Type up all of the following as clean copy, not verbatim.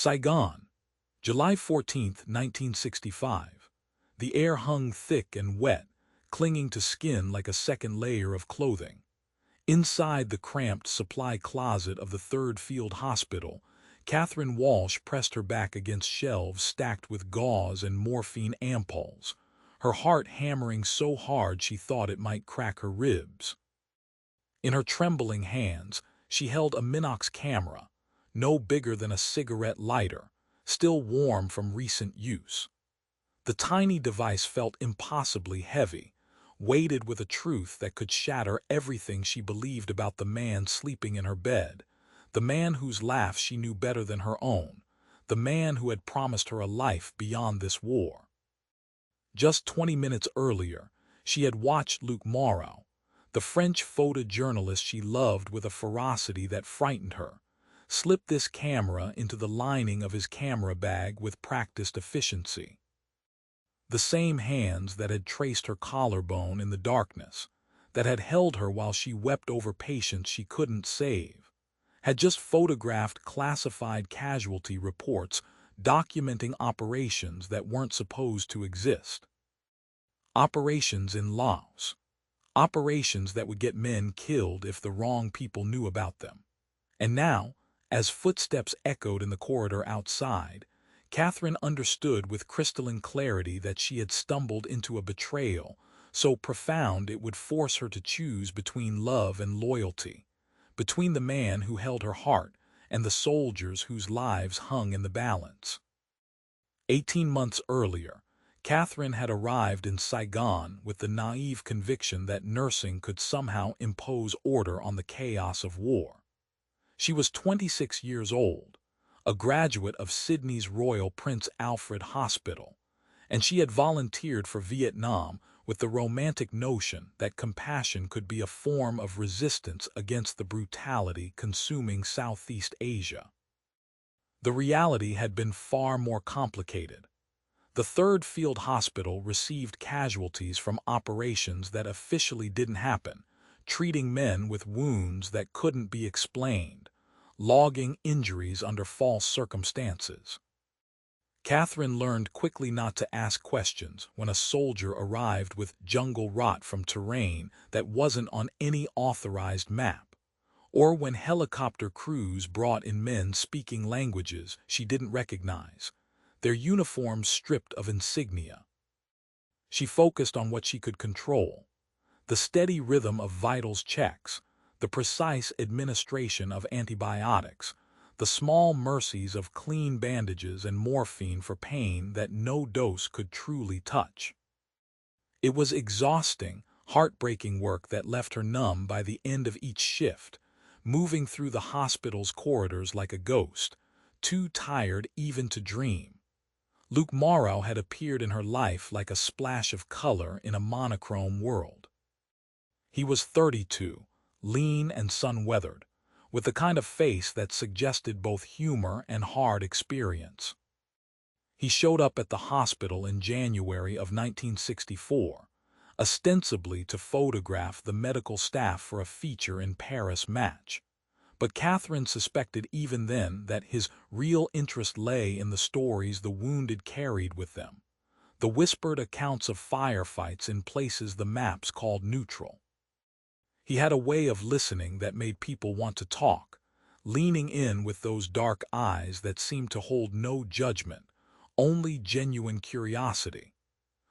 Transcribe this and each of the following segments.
Saigon, July 14, 1965. The air hung thick and wet, clinging to skin like a second layer of clothing. Inside the cramped supply closet of the 3rd Field Hospital, Catherine Walsh pressed her back against shelves stacked with gauze and morphine ampoules, her heart hammering so hard she thought it might crack her ribs. In her trembling hands, she held a Minox camera, no bigger than a cigarette lighter, still warm from recent use. The tiny device felt impossibly heavy, weighted with a truth that could shatter everything she believed about the man sleeping in her bed, the man whose laugh she knew better than her own, the man who had promised her a life beyond this war. Just 20 minutes earlier, she had watched Luc Moreau, the French photojournalist she loved with a ferocity that frightened her, slip this camera into the lining of his camera bag with practiced efficiency. The same hands that had traced her collarbone in the darkness, that had held her while she wept over patients she couldn't save, had just photographed classified casualty reports documenting operations that weren't supposed to exist. Operations in Laos. Operations that would get men killed if the wrong people knew about them. And now, as footsteps echoed in the corridor outside, Catherine understood with crystalline clarity that she had stumbled into a betrayal so profound it would force her to choose between love and loyalty, between the man who held her heart and the soldiers whose lives hung in the balance. 18 months earlier, Catherine had arrived in Saigon with the naive conviction that nursing could somehow impose order on the chaos of war. She was 26 years old, a graduate of Sydney's Royal Prince Alfred Hospital, and she had volunteered for Vietnam with the romantic notion that compassion could be a form of resistance against the brutality consuming Southeast Asia. The reality had been far more complicated. The 3rd Field Hospital received casualties from operations that officially didn't happen, treating men with wounds that couldn't be explained, logging injuries under false circumstances. Catherine learned quickly not to ask questions when a soldier arrived with jungle rot from terrain that wasn't on any authorized map, or when helicopter crews brought in men speaking languages she didn't recognize, their uniforms stripped of insignia. She focused on what she could control: the steady rhythm of vitals checks, the precise administration of antibiotics, the small mercies of clean bandages and morphine for pain that no dose could truly touch. It was exhausting, heartbreaking work that left her numb by the end of each shift, moving through the hospital's corridors like a ghost, too tired even to dream. Luc Moreau had appeared in her life like a splash of color in a monochrome world. He was 32, lean and sun-weathered, with the kind of face that suggested both humor and hard experience. He showed up at the hospital in January of 1964, ostensibly to photograph the medical staff for a feature in Paris Match. But Catherine suspected even then that his real interest lay in the stories the wounded carried with them, the whispered accounts of firefights in places the maps called neutral. He had a way of listening that made people want to talk, leaning in with those dark eyes that seemed to hold no judgment, only genuine curiosity.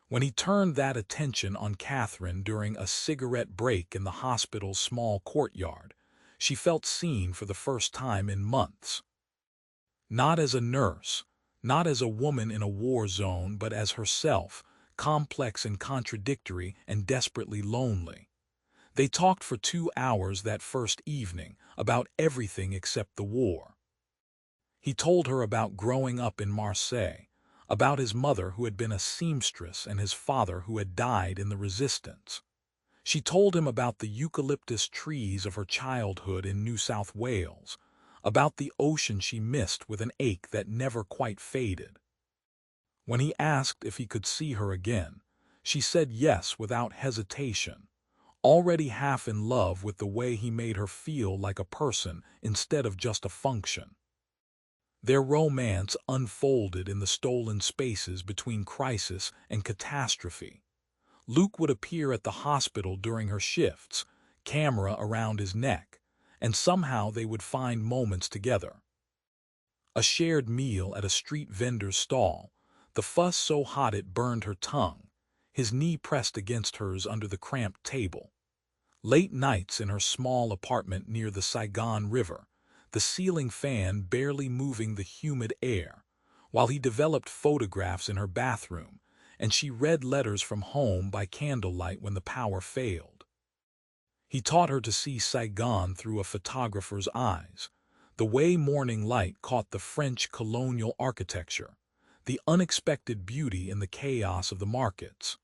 When he turned that attention on Catherine during a cigarette break in the hospital's small courtyard, she felt seen for the first time in months. Not as a nurse, not as a woman in a war zone, but as herself, complex and contradictory and desperately lonely. They talked for 2 hours that first evening about everything except the war. He told her about growing up in Marseille, about his mother who had been a seamstress and his father who had died in the resistance. She told him about the eucalyptus trees of her childhood in New South Wales, about the ocean she missed with an ache that never quite faded. When he asked if he could see her again, she said yes without hesitation, already half in love with the way he made her feel like a person instead of just a function. Their romance unfolded in the stolen spaces between crisis and catastrophe. Luc would appear at the hospital during her shifts, camera around his neck, and somehow they would find moments together. A shared meal at a street vendor's stall, the fuss so hot it burned her tongue, his knee pressed against hers under the cramped table. Late nights in her small apartment near the Saigon River, the ceiling fan barely moving the humid air, while he developed photographs in her bathroom, and she read letters from home by candlelight when the power failed. He taught her to see Saigon through a photographer's eyes, the way morning light caught the French colonial architecture, the unexpected beauty in the chaos of the markets.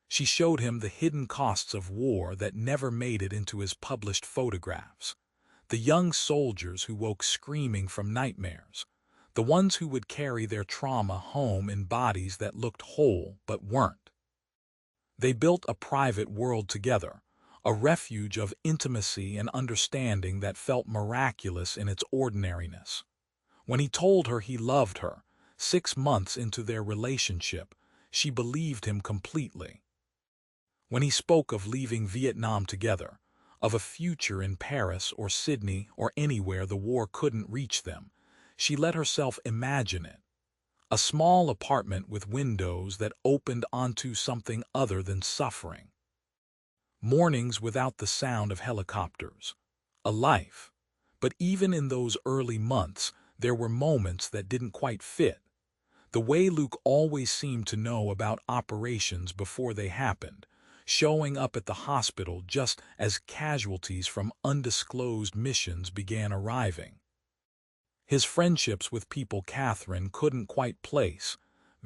She showed him the hidden costs of war that never made it into his published photographs, the young soldiers who woke screaming from nightmares, the ones who would carry their trauma home in bodies that looked whole but weren't. They built a private world together, a refuge of intimacy and understanding that felt miraculous in its ordinariness. When he told her he loved her, 6 months into their relationship, she believed him completely. When he spoke of leaving Vietnam together, of a future in Paris or Sydney or anywhere the war couldn't reach them, she let herself imagine it. A small apartment with windows that opened onto something other than suffering. Mornings without the sound of helicopters. A life. But even in those early months, there were moments that didn't quite fit. The way Luc always seemed to know about operations before they happened, showing up at the hospital just as casualties from undisclosed missions began arriving. His friendships with people Catherine couldn't quite place,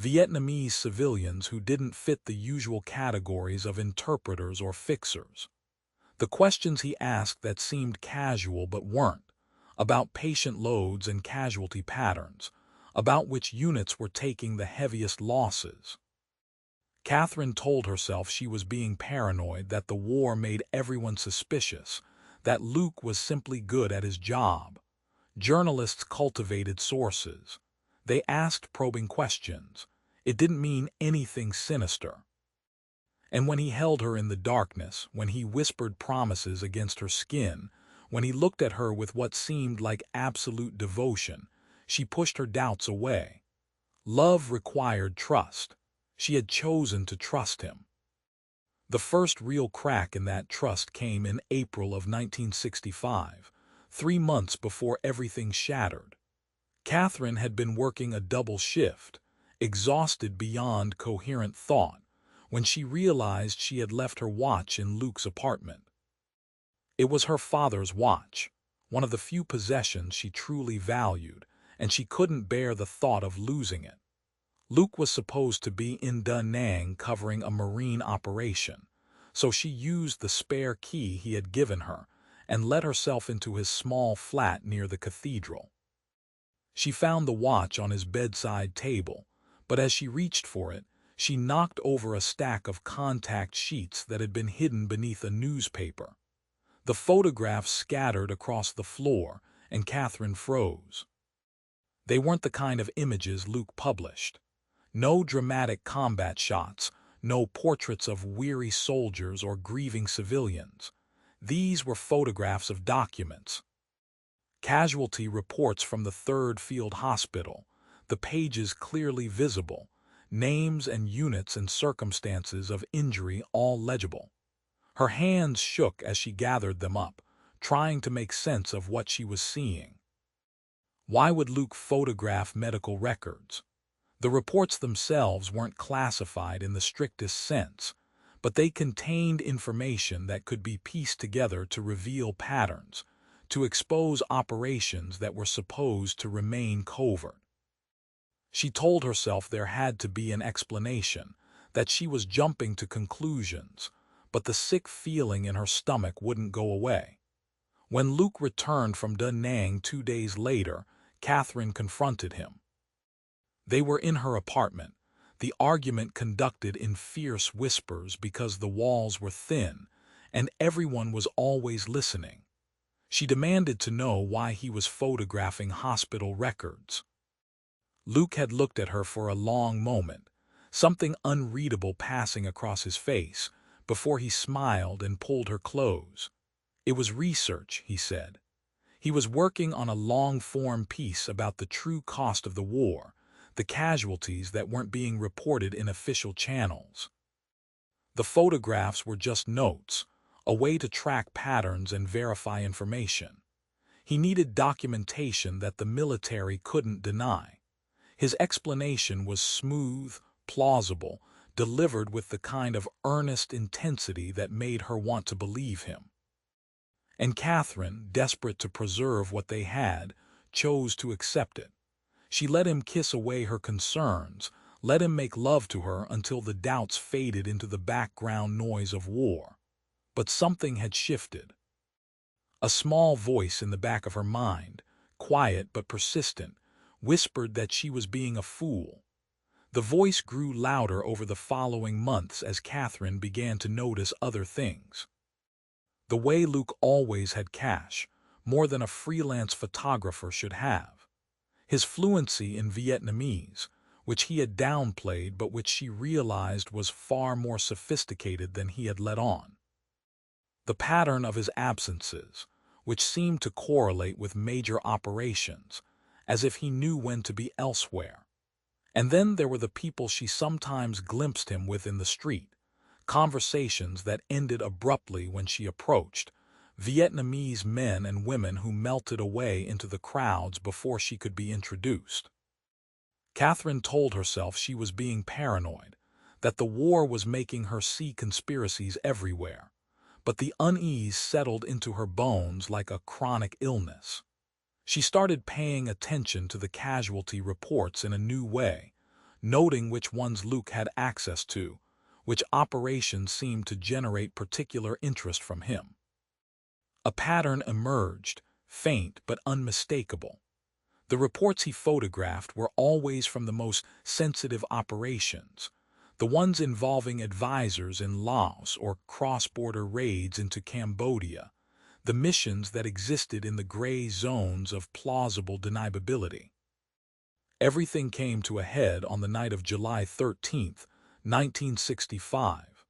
Vietnamese civilians who didn't fit the usual categories of interpreters or fixers. The questions he asked that seemed casual but weren't, about patient loads and casualty patterns, about which units were taking the heaviest losses. Catherine told herself she was being paranoid, that the war made everyone suspicious, that Luc was simply good at his job. Journalists cultivated sources. They asked probing questions. It didn't mean anything sinister. And when he held her in the darkness, when he whispered promises against her skin, when he looked at her with what seemed like absolute devotion, she pushed her doubts away. Love required trust. She had chosen to trust him. The first real crack in that trust came in April of 1965, 3 months before everything shattered. Catherine had been working a double shift, exhausted beyond coherent thought, when she realized she had left her watch in Luc's apartment. It was her father's watch, one of the few possessions she truly valued, and she couldn't bear the thought of losing it. Luc was supposed to be in Da Nang covering a marine operation, so she used the spare key he had given her and let herself into his small flat near the cathedral. She found the watch on his bedside table, but as she reached for it, she knocked over a stack of contact sheets that had been hidden beneath a newspaper. The photographs scattered across the floor, and Catherine froze. They weren't the kind of images Luc published. No dramatic combat shots, no portraits of weary soldiers or grieving civilians. These were photographs of documents. Casualty reports from the 3rd Field Hospital, the pages clearly visible, names and units and circumstances of injury all legible. Her hands shook as she gathered them up, trying to make sense of what she was seeing. Why would Luc photograph medical records? The reports themselves weren't classified in the strictest sense, but they contained information that could be pieced together to reveal patterns, to expose operations that were supposed to remain covert. She told herself there had to be an explanation, that she was jumping to conclusions, but the sick feeling in her stomach wouldn't go away. When Luc returned from Da Nang 2 days later, Catherine confronted him. They were in her apartment, the argument conducted in fierce whispers because the walls were thin, and everyone was always listening. She demanded to know why he was photographing hospital records. Luc had looked at her for a long moment, something unreadable passing across his face, before he smiled and pulled her close. It was research, he said. He was working on a long-form piece about the true cost of the war, the casualties that weren't being reported in official channels. The photographs were just notes, a way to track patterns and verify information. He needed documentation that the military couldn't deny. His explanation was smooth, plausible, delivered with the kind of earnest intensity that made her want to believe him. And Catherine, desperate to preserve what they had, chose to accept it. She let him kiss away her concerns, let him make love to her until the doubts faded into the background noise of war. But something had shifted. A small voice in the back of her mind, quiet but persistent, whispered that she was being a fool. The voice grew louder over the following months as Catherine began to notice other things. The way Luc always had cash, more than a freelance photographer should have. His fluency in Vietnamese, which he had downplayed but which she realized was far more sophisticated than he had let on. The pattern of his absences, which seemed to correlate with major operations, as if he knew when to be elsewhere. And then there were the people she sometimes glimpsed him with in the street, conversations that ended abruptly when she approached, Vietnamese men and women who melted away into the crowds before she could be introduced. Catherine told herself she was being paranoid, that the war was making her see conspiracies everywhere, but the unease settled into her bones like a chronic illness. She started paying attention to the casualty reports in a new way, noting which ones Luc had access to, which operations seemed to generate particular interest from him. A pattern emerged, faint but unmistakable. The reports he photographed were always from the most sensitive operations, the ones involving advisors in Laos or cross-border raids into Cambodia, the missions that existed in the gray zones of plausible deniability. Everything came to a head on the night of July 13th, 1965.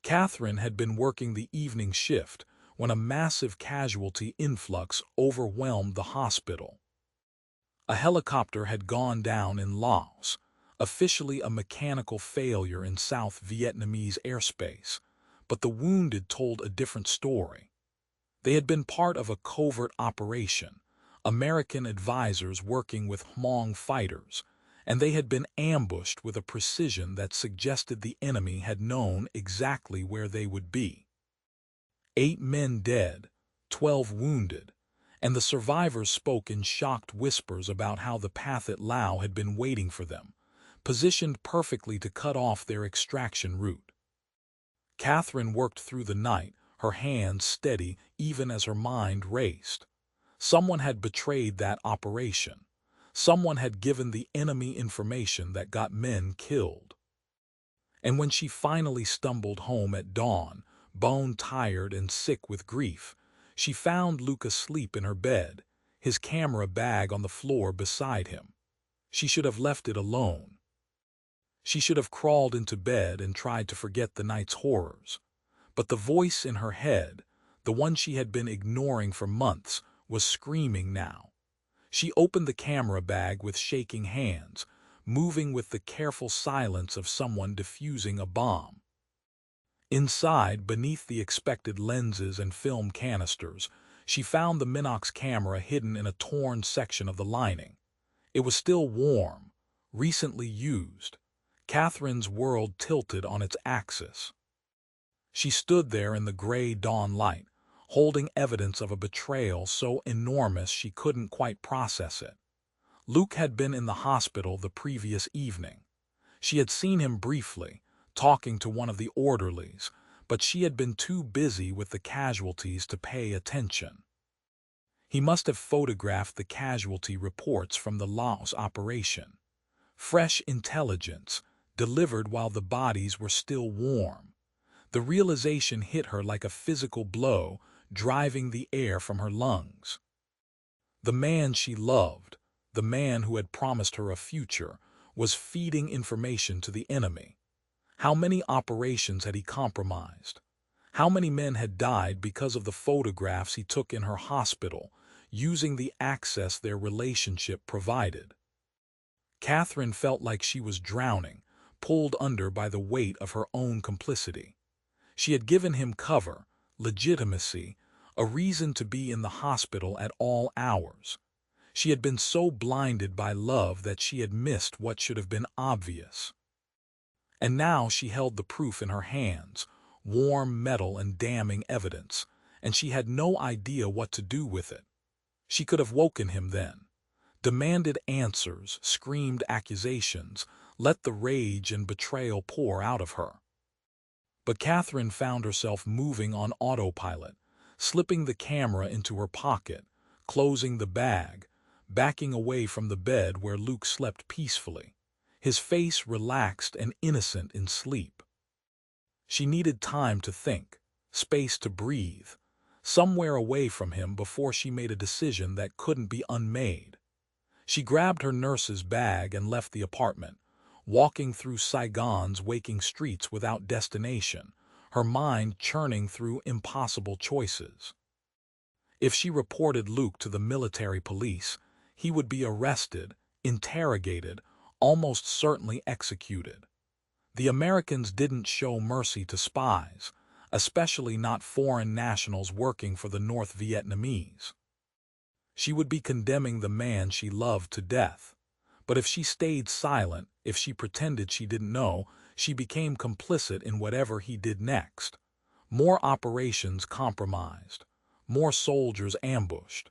Catherine had been working the evening shift when a massive casualty influx overwhelmed the hospital. A helicopter had gone down in Laos, officially a mechanical failure in South Vietnamese airspace, but the wounded told a different story. They had been part of a covert operation, American advisors working with Hmong fighters, and they had been ambushed with a precision that suggested the enemy had known exactly where they would be. 8 men dead, 12 wounded, and the survivors spoke in shocked whispers about how the Pathet Lao had been waiting for them, positioned perfectly to cut off their extraction route. Catherine worked through the night, her hands steady even as her mind raced. Someone had betrayed that operation. Someone had given the enemy information that got men killed. And when she finally stumbled home at dawn, bone-tired and sick with grief, she found Luc asleep in her bed, his camera bag on the floor beside him. She should have left it alone. She should have crawled into bed and tried to forget the night's horrors. But the voice in her head, the one she had been ignoring for months, was screaming now. She opened the camera bag with shaking hands, moving with the careful silence of someone defusing a bomb. Inside, beneath the expected lenses and film canisters, she found the Minox camera hidden in a torn section of the lining. It was still warm, recently used. Catherine's world tilted on its axis. She stood there in the gray dawn light, holding evidence of a betrayal so enormous she couldn't quite process it. Luc had been in the hospital the previous evening. She had seen him briefly, talking to one of the orderlies, but she had been too busy with the casualties to pay attention. He must have photographed the casualty reports from the Laos operation. Fresh intelligence, delivered while the bodies were still warm. The realization hit her like a physical blow, driving the air from her lungs. The man she loved, the man who had promised her a future, was feeding information to the enemy. How many operations had he compromised? How many men had died because of the photographs he took in her hospital, using the access their relationship provided? Catherine felt like she was drowning, pulled under by the weight of her own complicity. She had given him cover, legitimacy, a reason to be in the hospital at all hours. She had been so blinded by love that she had missed what should have been obvious. And now she held the proof in her hands, warm metal and damning evidence, and she had no idea what to do with it. She could have woken him then, demanded answers, screamed accusations, let the rage and betrayal pour out of her. But Catherine found herself moving on autopilot, slipping the camera into her pocket, closing the bag, backing away from the bed where Luc slept peacefully, his face relaxed and innocent in sleep. She needed time to think, space to breathe, somewhere away from him before she made a decision that couldn't be unmade. She grabbed her nurse's bag and left the apartment, walking through Saigon's waking streets without destination, her mind churning through impossible choices. If she reported Luc to the military police, he would be arrested, interrogated, almost certainly executed. The Americans didn't show mercy to spies, especially not foreign nationals working for the North Vietnamese. She would be condemning the man she loved to death. But if she stayed silent, if she pretended she didn't know, she became complicit in whatever he did next. More operations compromised, more soldiers ambushed,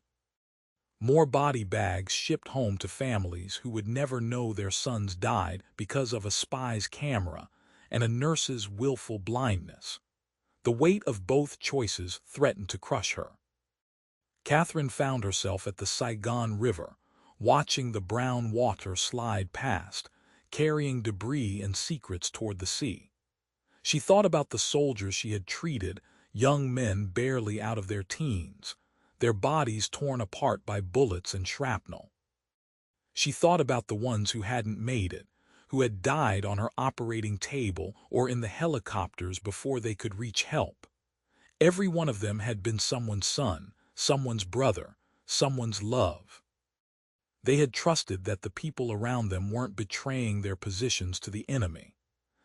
more body bags shipped home to families who would never know their sons died because of a spy's camera and a nurse's willful blindness. The weight of both choices threatened to crush her. Catherine found herself at the Saigon River, watching the brown water slide past, carrying debris and secrets toward the sea. She thought about the soldiers she had treated, young men barely out of their teens, their bodies torn apart by bullets and shrapnel. She thought about the ones who hadn't made it, who had died on her operating table or in the helicopters before they could reach help. Every one of them had been someone's son, someone's brother, someone's love. They had trusted that the people around them weren't betraying their positions to the enemy.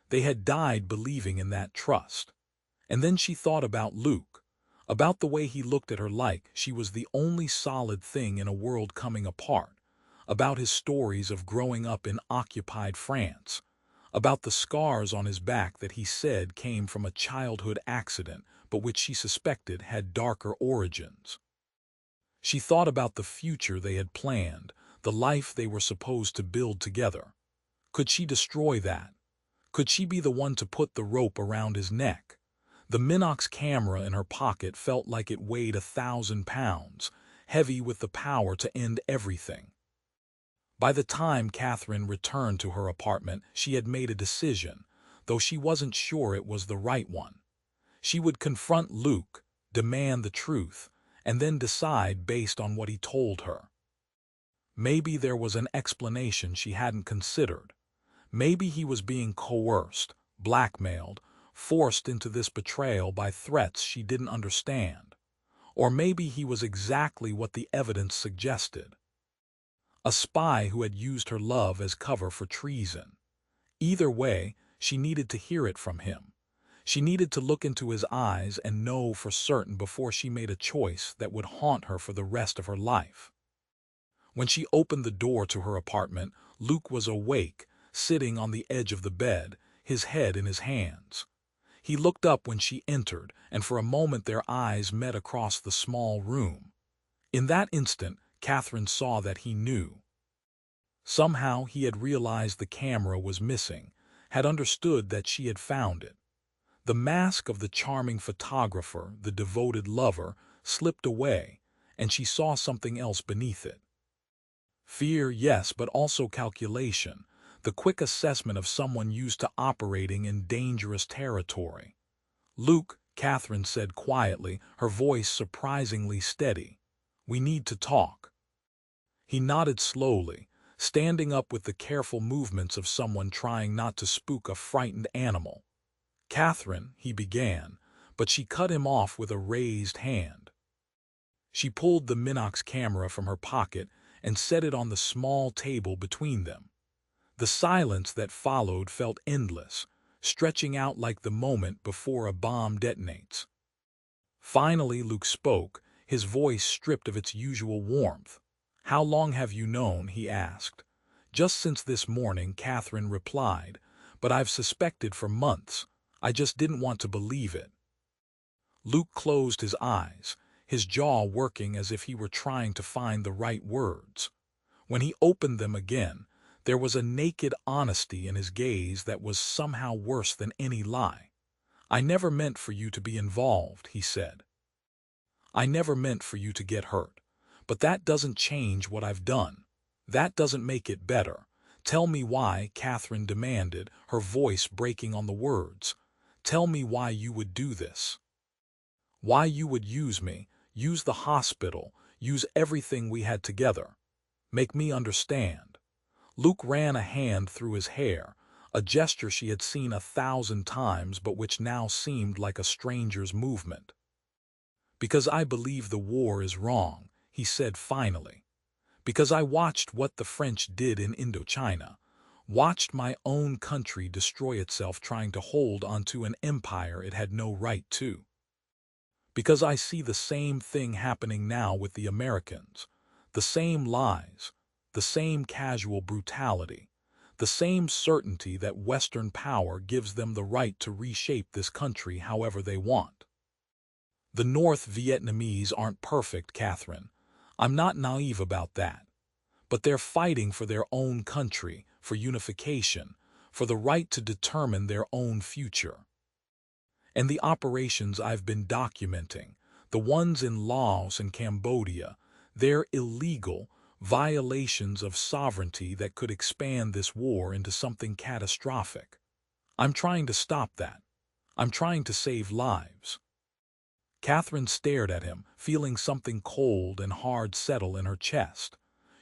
They had died believing in that trust. And then she thought about Luc, about the way he looked at her like she was the only solid thing in a world coming apart, about his stories of growing up in occupied France, about the scars on his back that he said came from a childhood accident but which she suspected had darker origins. She thought about the future they had planned, the life they were supposed to build together. Could she destroy that? Could she be the one to put the rope around his neck? The Minox camera in her pocket felt like it weighed 1,000 pounds, heavy with the power to end everything. By the time Catherine returned to her apartment, she had made a decision, though she wasn't sure it was the right one. She would confront Luc, demand the truth, and then decide based on what he told her. Maybe there was an explanation she hadn't considered. Maybe he was being coerced, blackmailed, forced into this betrayal by threats she didn't understand. Or maybe he was exactly what the evidence suggested. A spy who had used her love as cover for treason. Either way, she needed to hear it from him. She needed to look into his eyes and know for certain before she made a choice that would haunt her for the rest of her life. When she opened the door to her apartment, Luc was awake, sitting on the edge of the bed, his head in his hands. He looked up when she entered, and for a moment their eyes met across the small room. In that instant, Catherine saw that he knew. Somehow he had realized the camera was missing, had understood that she had found it. The mask of the charming photographer, the devoted lover, slipped away, and she saw something else beneath it. Fear, yes, but also calculation, the quick assessment of someone used to operating in dangerous territory. Luc, Catherine said quietly, her voice surprisingly steady. "We need to talk." He nodded slowly, standing up with the careful movements of someone trying not to spook a frightened animal. "Catherine," he began, but she cut him off with a raised hand. She pulled the Minox camera from her pocket and set it on the small table between them. The silence that followed felt endless, stretching out like the moment before a bomb detonates. Finally, Luc spoke, his voice stripped of its usual warmth. "How long have you known?" he asked. "Just since this morning," Catherine replied, "but I've suspected for months. I just didn't want to believe it." Luc closed his eyes, his jaw working as if he were trying to find the right words. When he opened them again, there was a naked honesty in his gaze that was somehow worse than any lie. "I never meant for you to be involved," he said. "I never meant for you to get hurt. But that doesn't change what I've done. That doesn't make it better. Tell me why," Catherine demanded, her voice breaking on the words. "Tell me why you would do this. Why you would use me, use the hospital, use everything we had together. Make me understand." Luc ran a hand through his hair, a gesture she had seen 1,000 times but which now seemed like a stranger's movement. "Because I believe the war is wrong," he said finally. "Because I watched what the French did in Indochina, watched my own country destroy itself trying to hold onto an empire it had no right to. Because I see the same thing happening now with the Americans, the same lies, the same casual brutality, the same certainty that Western power gives them the right to reshape this country however they want. The North Vietnamese aren't perfect, Catherine. I'm not naive about that. But they're fighting for their own country, for unification, for the right to determine their own future. And the operations I've been documenting, the ones in Laos and Cambodia, they're illegal violations of sovereignty that could expand this war into something catastrophic. I'm trying to stop that. I'm trying to save lives." Catherine stared at him, feeling something cold and hard settle in her chest.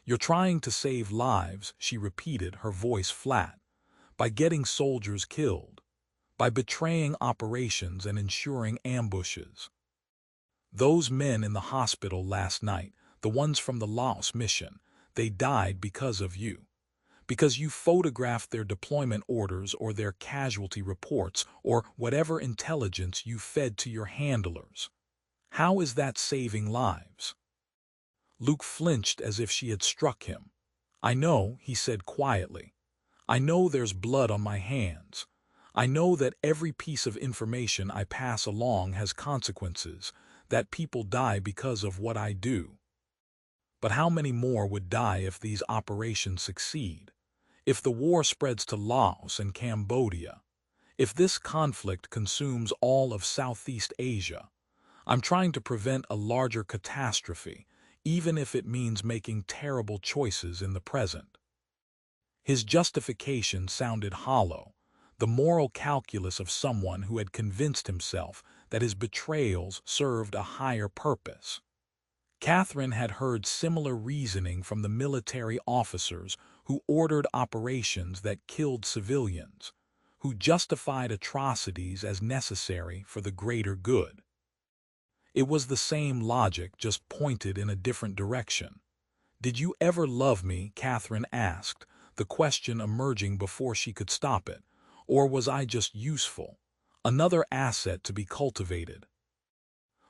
"You're trying to save lives," she repeated, her voice flat, "by getting soldiers killed, by betraying operations and ensuring ambushes. Those men in the hospital last night, the ones from the Laos mission, they died because of you. Because you photographed their deployment orders or their casualty reports or whatever intelligence you fed to your handlers. How is that saving lives?" Luc flinched as if she had struck him. "I know," he said quietly. "I know there's blood on my hands. I know that every piece of information I pass along has consequences, that people die because of what I do. But how many more would die if these operations succeed? If the war spreads to Laos and Cambodia? If this conflict consumes all of Southeast Asia? I'm trying to prevent a larger catastrophe, even if it means making terrible choices in the present." His justification sounded hollow, the moral calculus of someone who had convinced himself that his betrayals served a higher purpose. Catherine had heard similar reasoning from the military officers who ordered operations that killed civilians, who justified atrocities as necessary for the greater good. It was the same logic, just pointed in a different direction. "Did you ever love me?" Catherine asked, the question emerging before she could stop it. "Or was I just useful? Another asset to be cultivated?"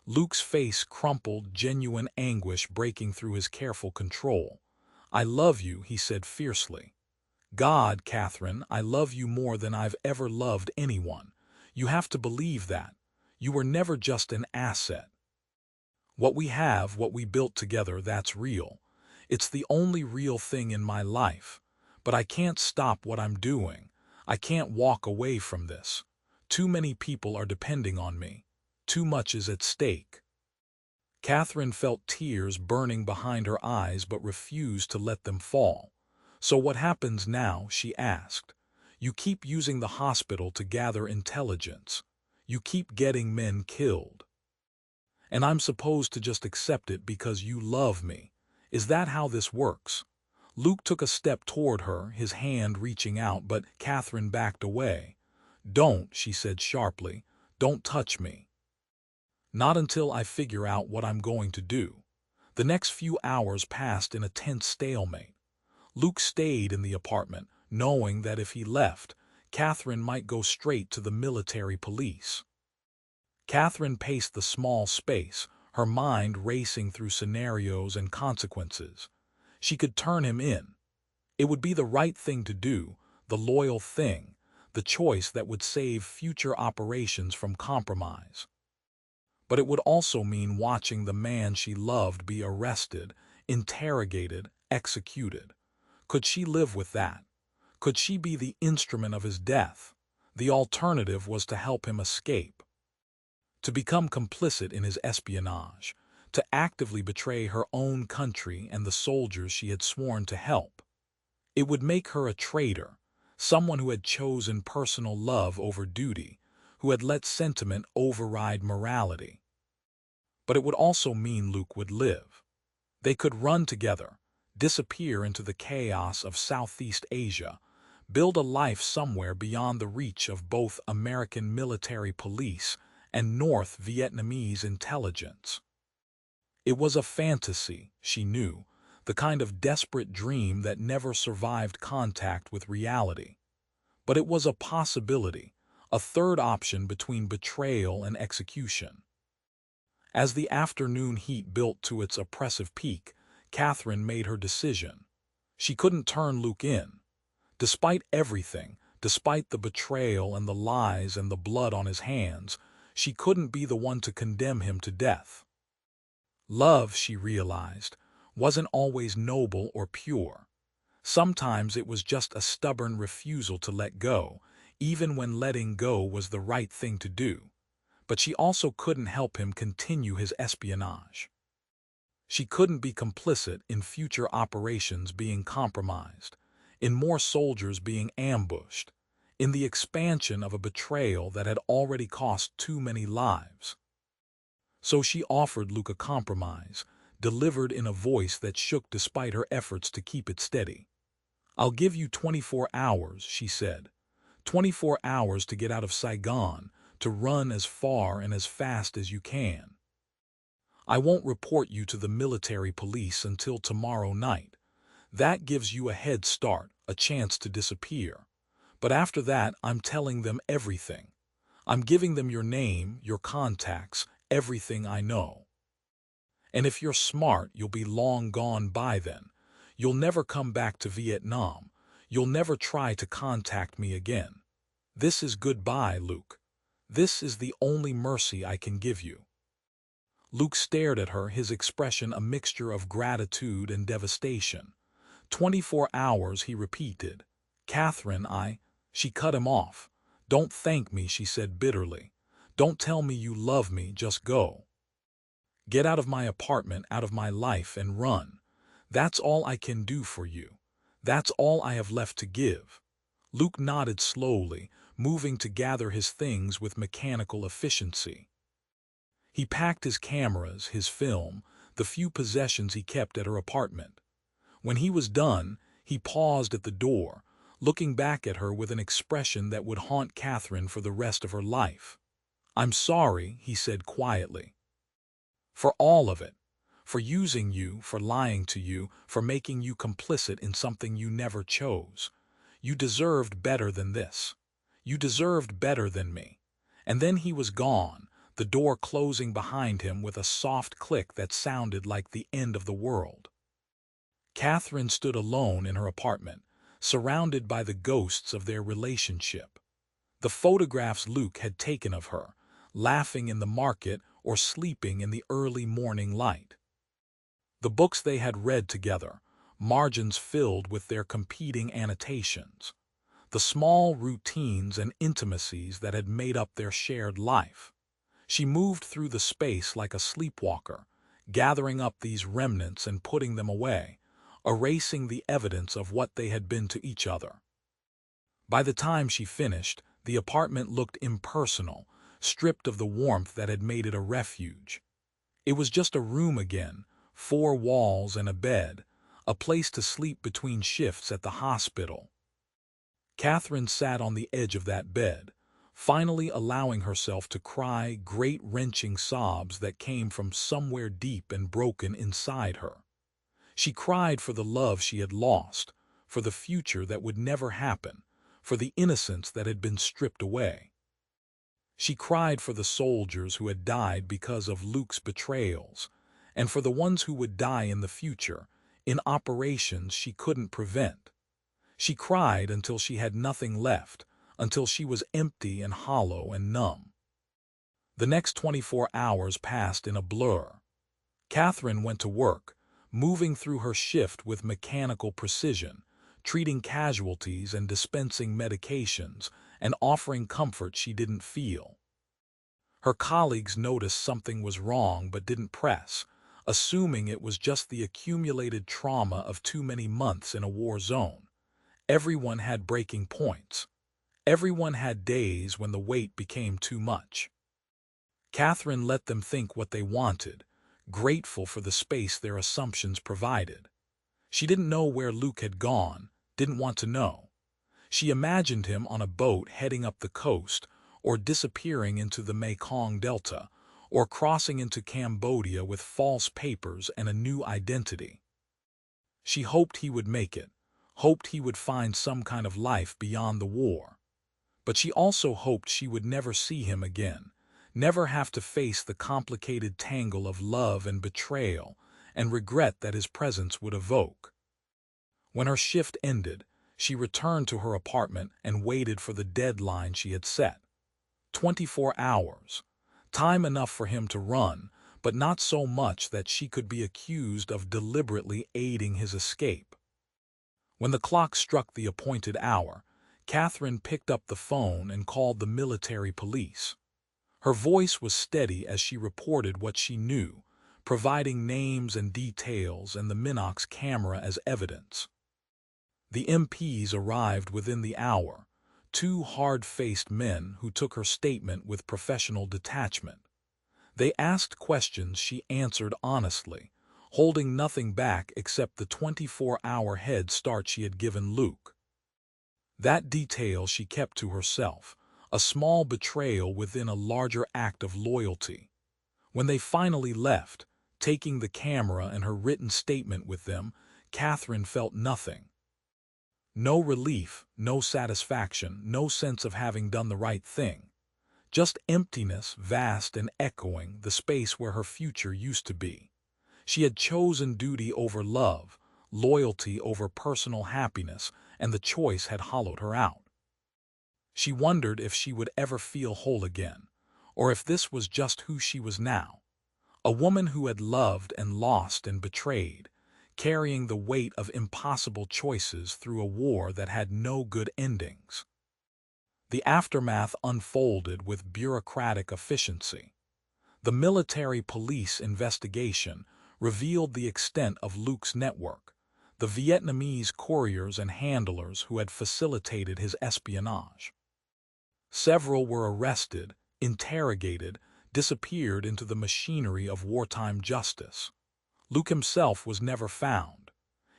Luc's face crumpled, genuine anguish breaking through his careful control. "I love you," he said fiercely. "God, Catherine, I love you more than I've ever loved anyone. You have to believe that. You were never just an asset. What we have, what we built together, that's real. It's the only real thing in my life. But I can't stop what I'm doing. I can't walk away from this. Too many people are depending on me. Too much is at stake." Catherine felt tears burning behind her eyes but refused to let them fall. "So what happens now?" she asked. "You keep using the hospital to gather intelligence. You keep getting men killed. And I'm supposed to just accept it because you love me. Is that how this works? Luc took a step toward her, his hand reaching out, but Catherine backed away. Don't, she said sharply. Don't touch me. Not until I figure out what I'm going to do. The next few hours passed in a tense stalemate. Luc stayed in the apartment, knowing that if he left, Catherine might go straight to the military police. Catherine paced the small space, her mind racing through scenarios and consequences. She could turn him in. It would be the right thing to do, the loyal thing, the choice that would save future operations from compromise. But it would also mean watching the man she loved be arrested, interrogated, executed. Could she live with that? Could she be the instrument of his death? The alternative was to help him escape, to become complicit in his espionage, to actively betray her own country and the soldiers she had sworn to help. It would make her a traitor, someone who had chosen personal love over duty, who had let sentiment override morality. But it would also mean Luc would live. They could run together, disappear into the chaos of Southeast Asia, build a life somewhere beyond the reach of both American military police and North Vietnamese intelligence. It was a fantasy, she knew, the kind of desperate dream that never survived contact with reality. But it was a possibility, a third option between betrayal and execution. As the afternoon heat built to its oppressive peak, Catherine made her decision. She couldn't turn Luc in. Despite everything, despite the betrayal and the lies and the blood on his hands, she couldn't be the one to condemn him to death. Love, she realized, wasn't always noble or pure. Sometimes it was just a stubborn refusal to let go, even when letting go was the right thing to do. But she also couldn't help him continue his espionage. She couldn't be complicit in future operations being compromised, in more soldiers being ambushed, in the expansion of a betrayal that had already cost too many lives. So she offered Luc a compromise, delivered in a voice that shook despite her efforts to keep it steady. I'll give you 24 hours, she said. 24 hours to get out of Saigon, to run as far and as fast as you can. I won't report you to the military police until tomorrow night. That gives you a head start, a chance to disappear. But after that, I'm telling them everything. I'm giving them your name, your contacts, everything I know. And if you're smart, you'll be long gone by then. You'll never come back to Vietnam. You'll never try to contact me again. This is goodbye, Luc. This is the only mercy I can give you. Luc stared at her, his expression a mixture of gratitude and devastation. 24 hours, he repeated. Catherine, She cut him off. Don't thank me, she said bitterly. Don't tell me you love me, just go. Get out of my apartment, out of my life, and run. That's all I can do for you. That's all I have left to give. Luc nodded slowly, moving to gather his things with mechanical efficiency. He packed his cameras, his film, the few possessions he kept at her apartment. When he was done, he paused at the door, looking back at her with an expression that would haunt Catherine for the rest of her life. I'm sorry, he said quietly. For all of it. For using you, for lying to you, for making you complicit in something you never chose. You deserved better than this. You deserved better than me. And then he was gone, the door closing behind him with a soft click that sounded like the end of the world. Catherine stood alone in her apartment, surrounded by the ghosts of their relationship. The photographs Luc had taken of her, laughing in the market or sleeping in the early morning light. The books they had read together, margins filled with their competing annotations. The small routines and intimacies that had made up their shared life. She moved through the space like a sleepwalker, gathering up these remnants and putting them away, erasing the evidence of what they had been to each other. By the time she finished, the apartment looked impersonal, stripped of the warmth that had made it a refuge. It was just a room again, 4 walls and a bed, a place to sleep between shifts at the hospital. Catherine sat on the edge of that bed, finally allowing herself to cry great wrenching sobs that came from somewhere deep and broken inside her. She cried for the love she had lost, for the future that would never happen, for the innocence that had been stripped away. She cried for the soldiers who had died because of Luc's betrayals, and for the ones who would die in the future, in operations she couldn't prevent. She cried until she had nothing left, until she was empty and hollow and numb. The next 24 hours passed in a blur. Catherine went to work, moving through her shift with mechanical precision, treating casualties and dispensing medications, and offering comfort she didn't feel. Her colleagues noticed something was wrong but didn't press, assuming it was just the accumulated trauma of too many months in a war zone. Everyone had breaking points. Everyone had days when the weight became too much. Catherine let them think what they wanted, grateful for the space their assumptions provided. She didn't know where Luc had gone, didn't want to know. She imagined him on a boat heading up the coast, or disappearing into the Mekong Delta, or crossing into Cambodia with false papers and a new identity. She hoped he would make it, hoped he would find some kind of life beyond the war. But she also hoped she would never see him again, never have to face the complicated tangle of love and betrayal and regret that his presence would evoke. When her shift ended, she returned to her apartment and waited for the deadline she had set. 24 hours. Time enough for him to run, but not so much that she could be accused of deliberately aiding his escape. When the clock struck the appointed hour, Catherine picked up the phone and called the military police. Her voice was steady as she reported what she knew, providing names and details and the Minox camera as evidence. The MPs arrived within the hour, 2 hard-faced men who took her statement with professional detachment. They asked questions she answered honestly, holding nothing back except the 24-hour head start she had given Luc. That detail she kept to herself, a small betrayal within a larger act of loyalty. When they finally left, taking the camera and her written statement with them, Catherine felt nothing. No relief, no satisfaction, no sense of having done the right thing. Just emptiness, vast and echoing, the space where her future used to be. She had chosen duty over love, loyalty over personal happiness, and the choice had hollowed her out. She wondered if she would ever feel whole again, or if this was just who she was now. A woman who had loved and lost and betrayed, carrying the weight of impossible choices through a war that had no good endings. The aftermath unfolded with bureaucratic efficiency. The military police investigation revealed the extent of Luc's network, the Vietnamese couriers and handlers who had facilitated his espionage. Several were arrested, interrogated, disappeared into the machinery of wartime justice. Luc himself was never found.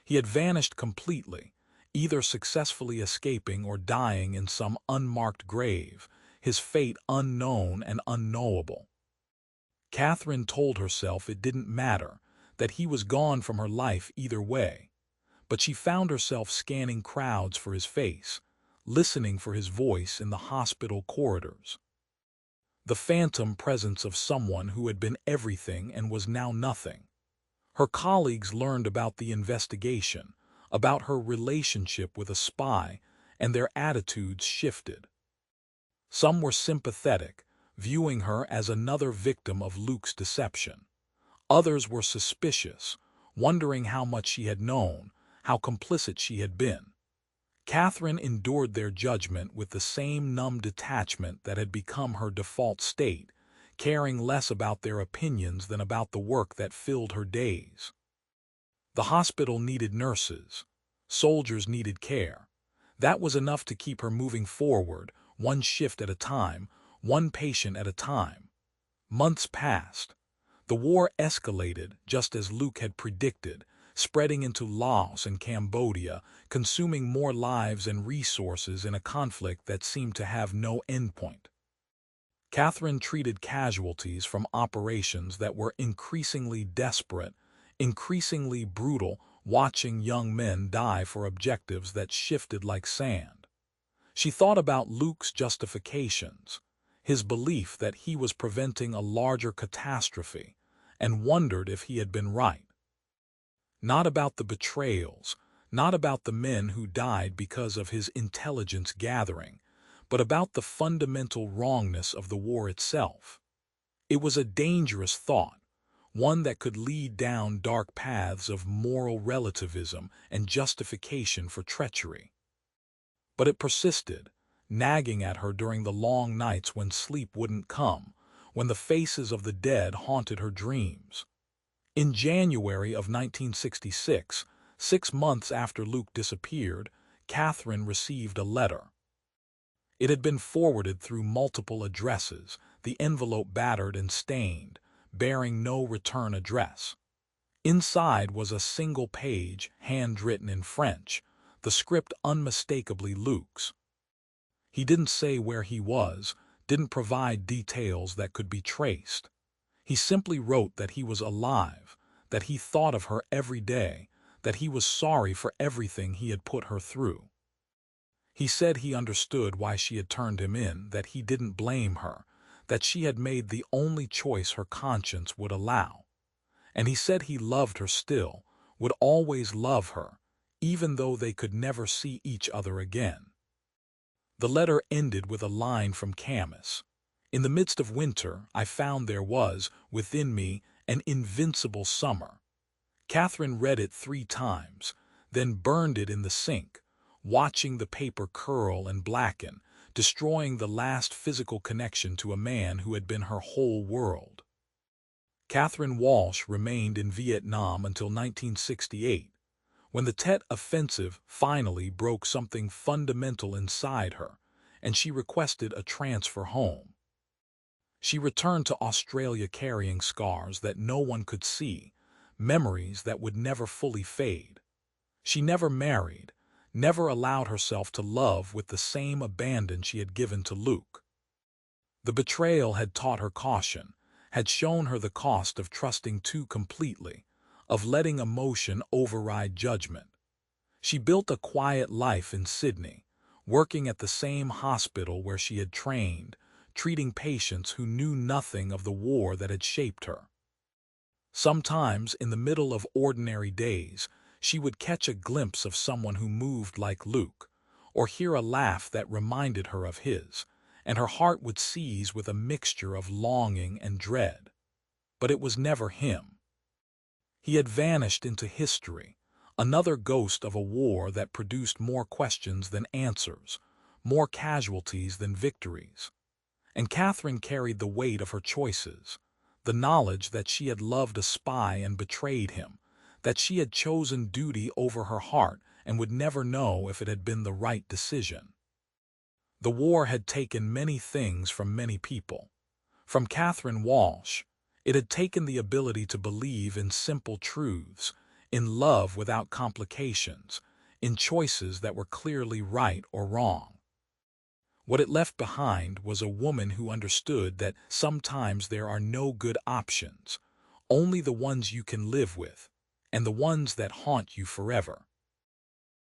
He had vanished completely, either successfully escaping or dying in some unmarked grave, his fate unknown and unknowable. Catherine told herself it didn't matter, that he was gone from her life either way, but she found herself scanning crowds for his face, listening for his voice in the hospital corridors. The phantom presence of someone who had been everything and was now nothing. Her colleagues learned about the investigation, about her relationship with a spy, and their attitudes shifted. Some were sympathetic, viewing her as another victim of Luc's deception. Others were suspicious, wondering how much she had known, how complicit she had been. Catherine endured their judgment with the same numb detachment that had become her default state, caring less about their opinions than about the work that filled her days. The hospital needed nurses. Soldiers needed care. That was enough to keep her moving forward, one shift at a time, one patient at a time. Months passed. The war escalated just as Luc had predicted, spreading into Laos and Cambodia, consuming more lives and resources in a conflict that seemed to have no endpoint. Catherine treated casualties from operations that were increasingly desperate, increasingly brutal, watching young men die for objectives that shifted like sand. She thought about Luc's justifications, his belief that he was preventing a larger catastrophe, and wondered if he had been right. Not about the betrayals, not about the men who died because of his intelligence gathering, but about the fundamental wrongness of the war itself. It was a dangerous thought, one that could lead down dark paths of moral relativism and justification for treachery. But it persisted, nagging at her during the long nights when sleep wouldn't come, when the faces of the dead haunted her dreams. In January of 1966, 6 months after Luc disappeared, Catherine received a letter. It had been forwarded through multiple addresses, the envelope battered and stained, bearing no return address. Inside was a single page, handwritten in French, the script unmistakably Luc's. He didn't say where he was, didn't provide details that could be traced. He simply wrote that he was alive, that he thought of her every day, that he was sorry for everything he had put her through. He said he understood why she had turned him in, that he didn't blame her, that she had made the only choice her conscience would allow. And he said he loved her still, would always love her, even though they could never see each other again. The letter ended with a line from Camus. In the midst of winter, I found there was, within me, an invincible summer. Catherine read it 3 times, then burned it in the sink, watching the paper curl and blacken, destroying the last physical connection to a man who had been her whole world. Catherine Walsh remained in Vietnam until 1968, when the Tet Offensive finally broke something fundamental inside her, and she requested a transfer home. She returned to Australia carrying scars that no one could see, memories that would never fully fade. She never married, never allowed herself to love with the same abandon she had given to Luc. The betrayal had taught her caution, had shown her the cost of trusting too completely, of letting emotion override judgment. She built a quiet life in Sydney, working at the same hospital where she had trained, treating patients who knew nothing of the war that had shaped her. Sometimes, in the middle of ordinary days, she would catch a glimpse of someone who moved like Luc, or hear a laugh that reminded her of his, and her heart would seize with a mixture of longing and dread. But it was never him. He had vanished into history, another ghost of a war that produced more questions than answers, more casualties than victories. And Catherine carried the weight of her choices, the knowledge that she had loved a spy and betrayed him, that she had chosen duty over her heart and would never know if it had been the right decision. The war had taken many things from many people. From Catherine Walsh, it had taken the ability to believe in simple truths, in love without complications, in choices that were clearly right or wrong. What it left behind was a woman who understood that sometimes there are no good options, only the ones you can live with, and the ones that haunt you forever.